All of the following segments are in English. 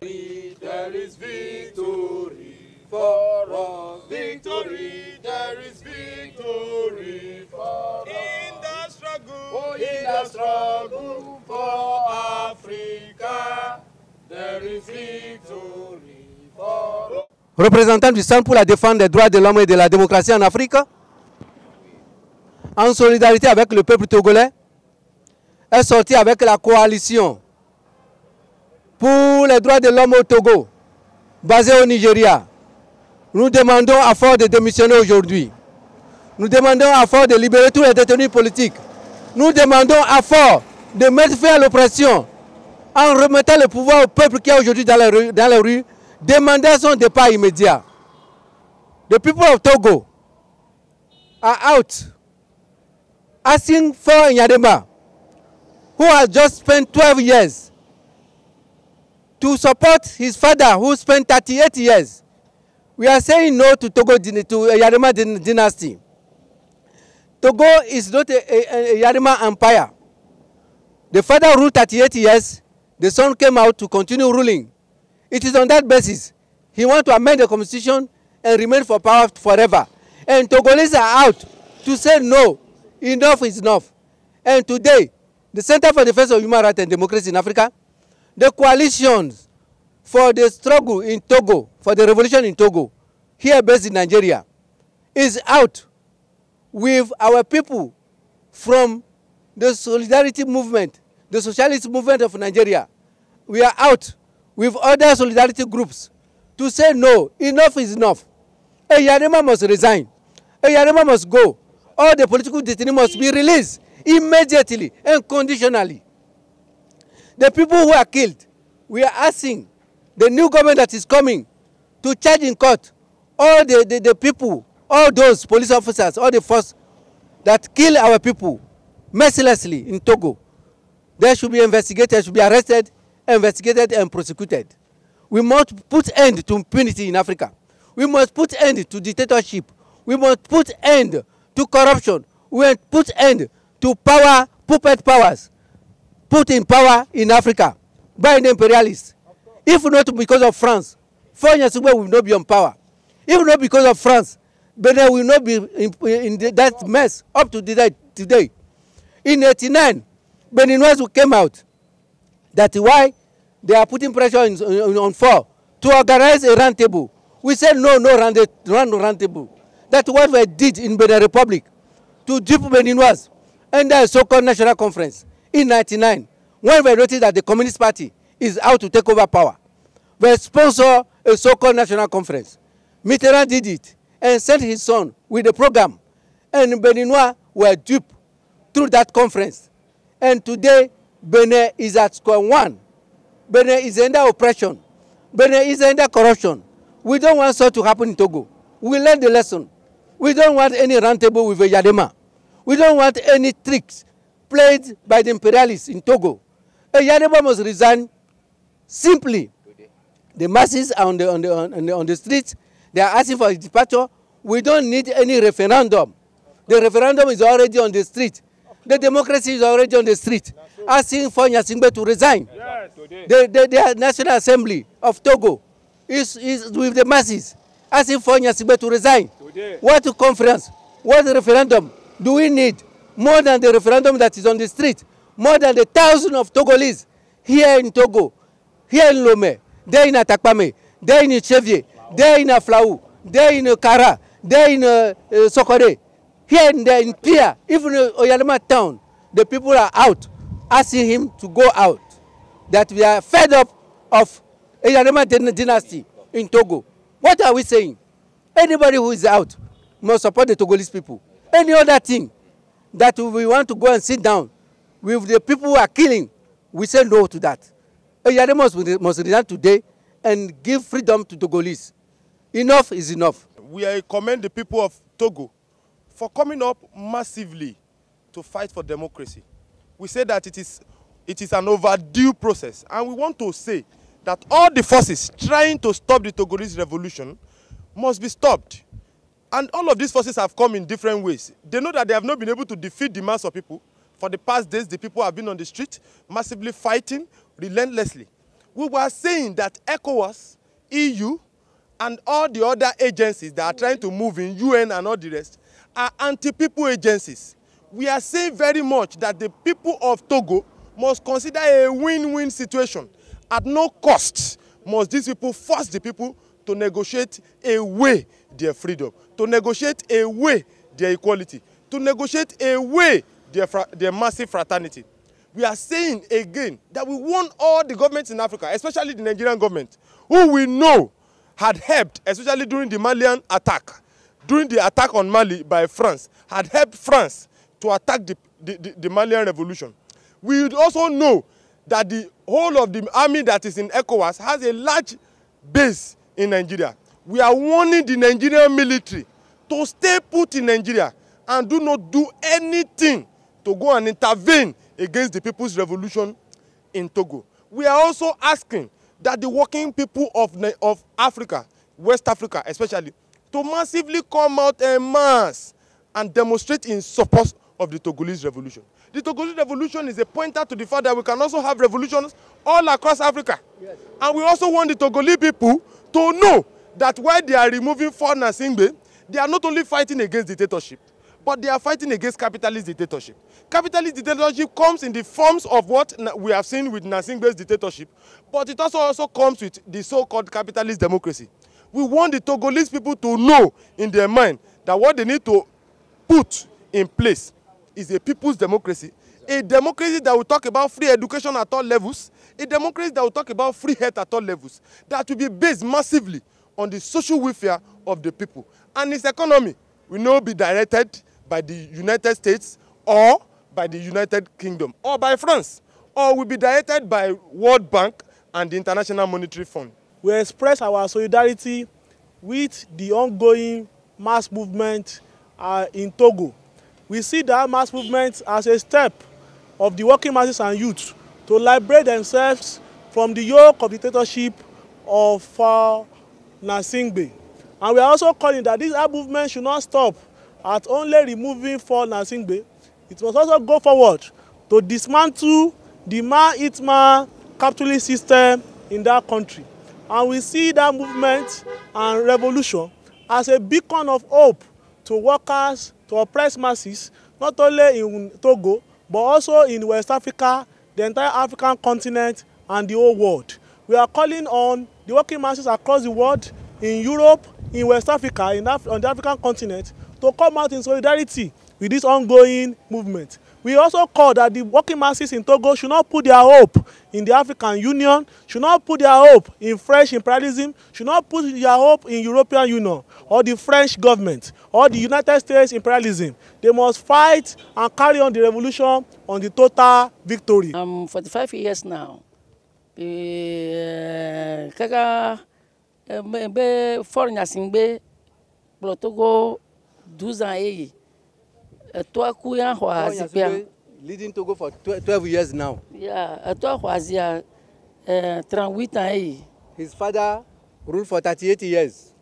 There is victory for us. Victory, there is victory for us. In the struggle for Africa, there is victory for us. Représentant du Centre pour la défense des droits de l'homme et de la démocratie en Afrique, en solidarité avec le peuple togolais, est sorti avec la coalition pour les droits de l'homme au Togo, basée au Nigeria. Nous demandons à Faure de démissionner aujourd'hui. Nous demandons à Faure de libérer tous les détenus politiques. Nous demandons à Faure de mettre fin à l'oppression en remettant le pouvoir au peuple qui est aujourd'hui dans les rues, demandant son départ immédiat. The people of Togo are out asking for Nyadema, who has just spent 12 years, to support his father, who spent 38 years. We are saying no to Togo, to Nyadema dynasty. Togo is not a Nyadema empire. The father ruled 38 years. The son came out to continue ruling. It is on that basis he wants to amend the constitution and remain for power forever. And Togolese are out to say no, enough is enough. And today, the Center for the Defense of Human Rights and Democracy in Africa, the coalitions for the struggle in Togo, for the revolution in Togo, here based in Nigeria, is out with our people from the solidarity movement, the socialist movement of Nigeria. We are out with other solidarity groups to say no, enough is enough. Nyadema must resign. Nyadema must go. All the political detainees must be released immediately and conditionally. The people who are killed, we are asking the new government that is coming to charge in court all the people, all those police officers, all the force that kill our people mercilessly in Togo. They should be investigated, should be arrested, investigated and prosecuted. We must put end to impunity in Africa. We must put end to dictatorship. We must put end to corruption. We must put end to power, puppet powers put in power in Africa by the imperialists. If not because of France, Faure Gnassingbe will not be on power. If not because of France, Benin will not be in that mess up to today. In 1989, Beninois came out. That's why they are putting pressure on Faure to organize a round table. We said no round table. That's what we did in Benin Republic to dupe Beninois under a so-called national conference in 1999, when we noticed that the Communist Party is out to take over power. We sponsored a so-called national conference. Mitterrand did it and sent his son with the program, and Beninois were duped through that conference. And today, Benin is at square one. Benin is under oppression. Benin is under corruption. We don't want so to happen in Togo. We learned the lesson. We don't want any round table with Nyadema. We don't want any tricks played by the imperialists in Togo. Nyadema must resign simply. The masses are on the streets. They are asking for his departure. We don't need any referendum. The referendum is already on the street. The democracy is already on the street, asking for Gnassingbe to resign. Yes. The National Assembly of Togo is with the masses, asking for Gnassingbe to resign. Today. What conference, what referendum do we need more than the referendum that is on the street? More than the thousands of Togolese here in Togo, here in Lome, there in Atakpame, there in Chevier, there in Aflaou, there in Kara, there in Sokore. Here in Pia, even in Nyadema town, the people are out asking him to go out. That we are fed up of Nyadema dynasty in Togo. What are we saying? Anybody who is out must support the Togolese people. Any other thing that we want to go and sit down with the people who are killing, we say no to that. Nyadema must resign today and give freedom to Togolese. Enough is enough. We commend the people of Togo for coming up massively to fight for democracy. We say that it is an overdue process, and we want to say that all the forces trying to stop the Togolese revolution must be stopped. And all of these forces have come in different ways. They know that they have not been able to defeat the mass of people. For the past days, the people have been on the street, massively fighting relentlessly. We were saying that ECOWAS, EU, and all the other agencies that are trying to move in, UN and all the rest, are anti-people agencies. We are saying very much that the people of Togo must consider a win-win situation. At no cost must these people force the people to negotiate away their freedom, to negotiate away their equality, to negotiate away their massive fraternity. We are saying again that we want all the governments in Africa, especially the Nigerian government, who we know had helped, especially during the Malian attack, during the attack on Mali by France, had helped France to attack the Malian revolution. We would also know that the whole of the army that is in ECOWAS has a large base in Nigeria. We are warning the Nigerian military to stay put in Nigeria and do not do anything to go and intervene against the people's revolution in Togo. We are also asking that the working people of Africa, West Africa especially, to massively come out en masse and demonstrate in support of the Togolese revolution. The Togolese revolution is a pointer to the fact that we can also have revolutions all across Africa. Yes. And we also want the Togolese people to know that while they are removing Faure Gnassingbe, they are not only fighting against dictatorship, but they are fighting against capitalist dictatorship. Capitalist dictatorship comes in the forms of what we have seen with Gnassingbe's dictatorship, but it also comes with the so-called capitalist democracy. We want the Togolese people to know in their mind that what they need to put in place is a people's democracy, a democracy that will talk about free education at all levels, a democracy that will talk about free health at all levels, that will be based massively on the social welfare of the people. And its economy will not be directed by the United States or by the United Kingdom or by France, or will be directed by World Bank and the International Monetary Fund. We express our solidarity with the ongoing mass movement in Togo. We see that mass movement as a step of the working masses and youth to liberate themselves from the yoke of dictatorship of Faure Gnassingbe. And we are also calling that this movement should not stop at only removing Faure Gnassingbe. It must also go forward to dismantle the man-eat-man capitalist system in that country. And we see that movement and revolution as a beacon of hope to workers, to oppressed masses, not only in Togo, but also in West Africa, the entire African continent, and the whole world. We are calling on the working masses across the world, in Europe, in West Africa, on the African continent, to come out in solidarity with this ongoing movement. We also call that the working masses in Togo should not put their hope in the African Union, should not put their hope in French imperialism, should not put their hope in European Union or the French government or the United States imperialism. They must fight and carry on the revolution on the total victory. 45 years now. Faure Gnassingbe, Togo, 12 ans. Leading Togo for 12 years now. Yeah, 38 ans. His father ruled for 38 years.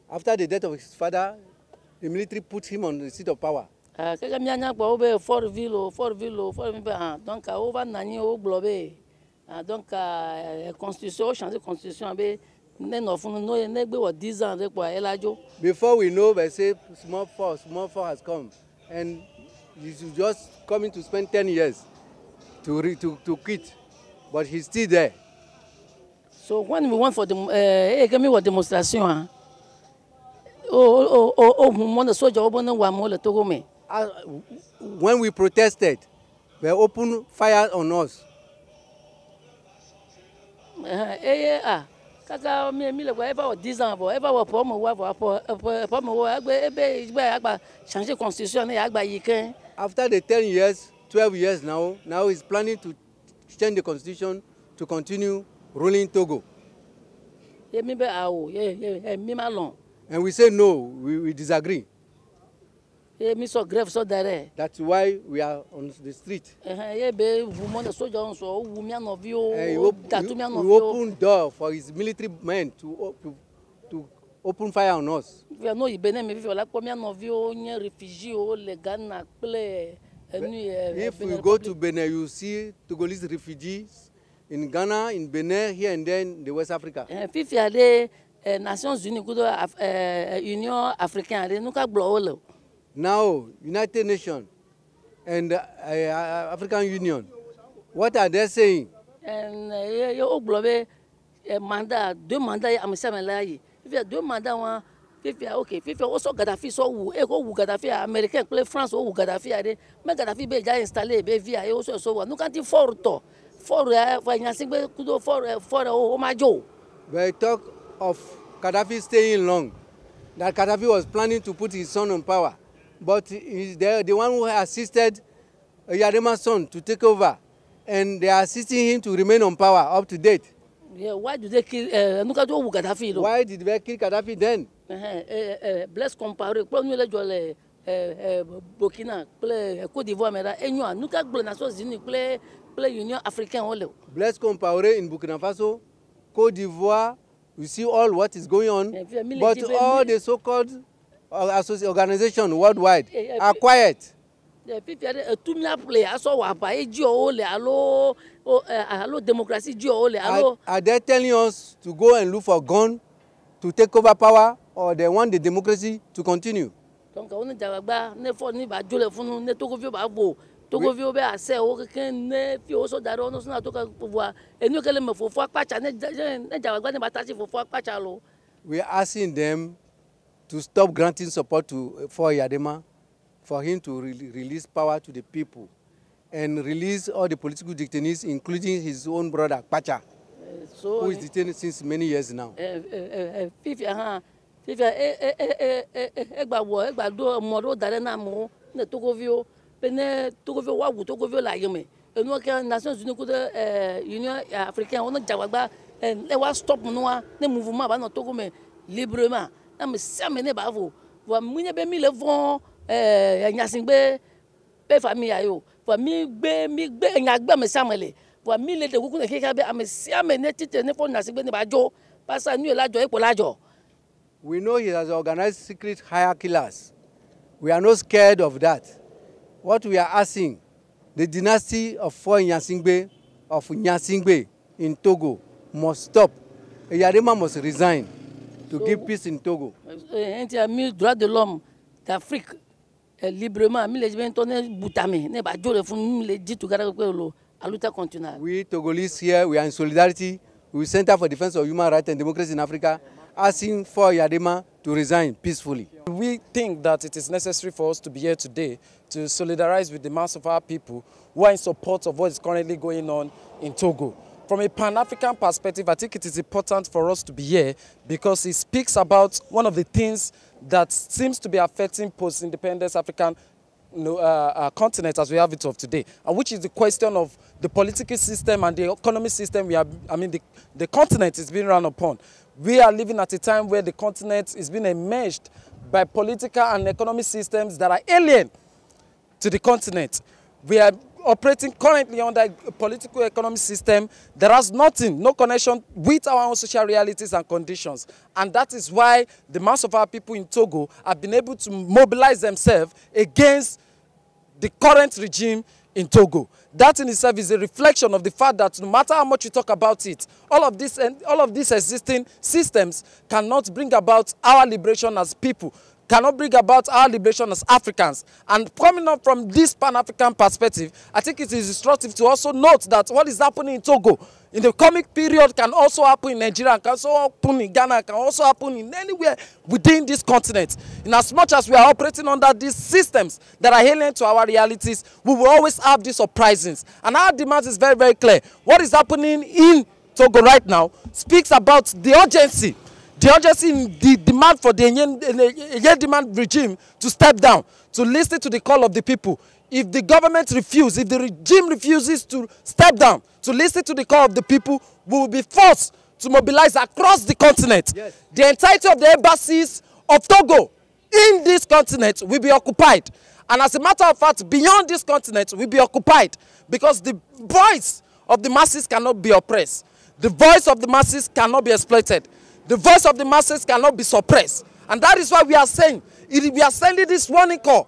After the death of his father, the military put him on the seat of power. Before we know, they say small Faure has come, and he's just coming to spend 10 years to quit, but he's still there. So when we went for the demonstration, when we protested, they opened fire on us. After the 10 years, 12 years now he's planning to change the constitution to continue ruling Togo. And we say no, we disagree. That's why we are on the street. We open door for his military men to open fire on us. If we go to Benin, you see Togolese refugees in Ghana, in Benin, here and there in the West Africa. If you are the Nations Unies, Union Africaine, now, United Nations and African Union, what are they saying? Mandat, 2 mandats, if you have 2 mandats, if you also Gaddafi, so Gaddafi, Americain, France, ou Gaddafi, mais Gaddafi est déjà installé, via et aussi so. Nous quand il fort, They talk of Gaddafi staying long, that Gaddafi was planning to put his son on power, but he's the one who assisted Yadema's son to take over, and they are assisting him to remain on power up to date. Yeah, why did they kill Gaddafi? Why did they kill Gaddafi then? Bless comparer, Burkina, Côte d'Ivoire, et nous, les Nations Unies, l'Union Africaine. Bless comparer in Burkina Faso, Côte d'Ivoire, you see all what is going on, but all the so-called organizations worldwide are quiet. Are they telling us to go and look for gun to take over power, or they want the democracy to continue? We are asking them to stop granting support to Faure Yadema, for him to release power to the people and release all the political detainees, including his own brother, Pacha, who is detained since many years now. Nations Union Africaine, on a stop le mouvement librement. Gnassingbe famille ayo pour mi nyagba me samele pour mi le de kuku ne keka be amesiame ne tite ne fo Gnassingbe ne bajo pasa nu elajo epo lajo. We know he has organized secret hire killers. We are not scared of that. What we are asking, the dynasty of Faure Gnassingbe in Togo must stop. Yadema must resign to give peace in Togo. Droit de l'homme d'Afrique librement, we Togolese here, we are in solidarity with Center for Defense of Human Rights and Democracy in Africa, asking for Yadema to resign peacefully. We think that it is necessary for us to be here today to solidarize with the mass of our people who are in support of what is currently going on in Togo. From a Pan-African perspective, I think it is important for us to be here because it speaks about one of the things that seems to be affecting post-independence African continent as we have it of today, and which is the question of the political system and the economic system the continent is being run upon. We are living at a time where the continent is being enmeshed by political and economic systems that are alien to the continent. We are operating currently under a political economic system that has no connection with our own social realities and conditions. And that is why the mass of our people in Togo have been able to mobilize themselves against the current regime in Togo. That in itself is a reflection of the fact that no matter how much you talk about it, all of these existing systems cannot bring about our liberation as people, cannot bring about our liberation as Africans. And coming up from this Pan-African perspective, I think it is instructive to also note that what is happening in Togo in the coming period can also happen in Nigeria, can also happen in Ghana, can also happen in anywhere within this continent. In as much as we are operating under these systems that are alien to our realities, we will always have these uprisings. And our demand is very, very clear. What is happening in Togo right now speaks about the urgency in the demand for the demand regime to step down, to listen to the call of the people. If the government refuses, if the regime refuses to step down, to listen to the call of the people, we will be forced to mobilize across the continent. Yes. The entirety of the embassies of Togo in this continent will be occupied. And as a matter of fact, beyond this continent will be occupied, because the voice of the masses cannot be oppressed. The voice of the masses cannot be exploited. The voice of the masses cannot be suppressed. And that is why we are saying, we are sending this warning call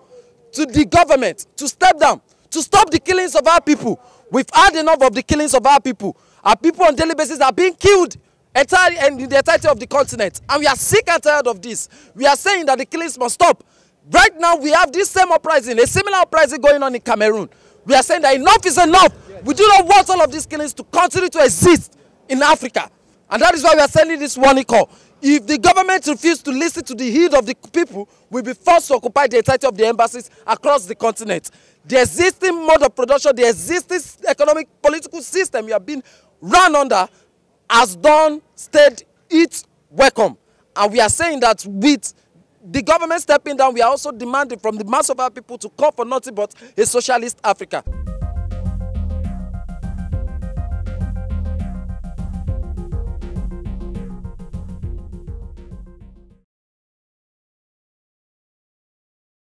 to the government to step down, to stop the killings of our people. We've had enough of the killings of our people. Our people on a daily basis are being killed entirely and in the entirety of the continent. And we are sick and tired of this. We are saying that the killings must stop. Right now, we have this same uprising, a similar uprising going on in Cameroon. We are saying that enough is enough. We do not want all of these killings to continue to exist in Africa. And that is why we are sending this warning call. If the government refuses to listen to the heed of the people, we'll be forced to occupy the entirety of the embassies across the continent. The existing mode of production, the existing economic, political system we have been run under has done stayed its welcome. And we are saying that with the government stepping down, we are also demanding from the mass of our people to call for nothing but a socialist Africa.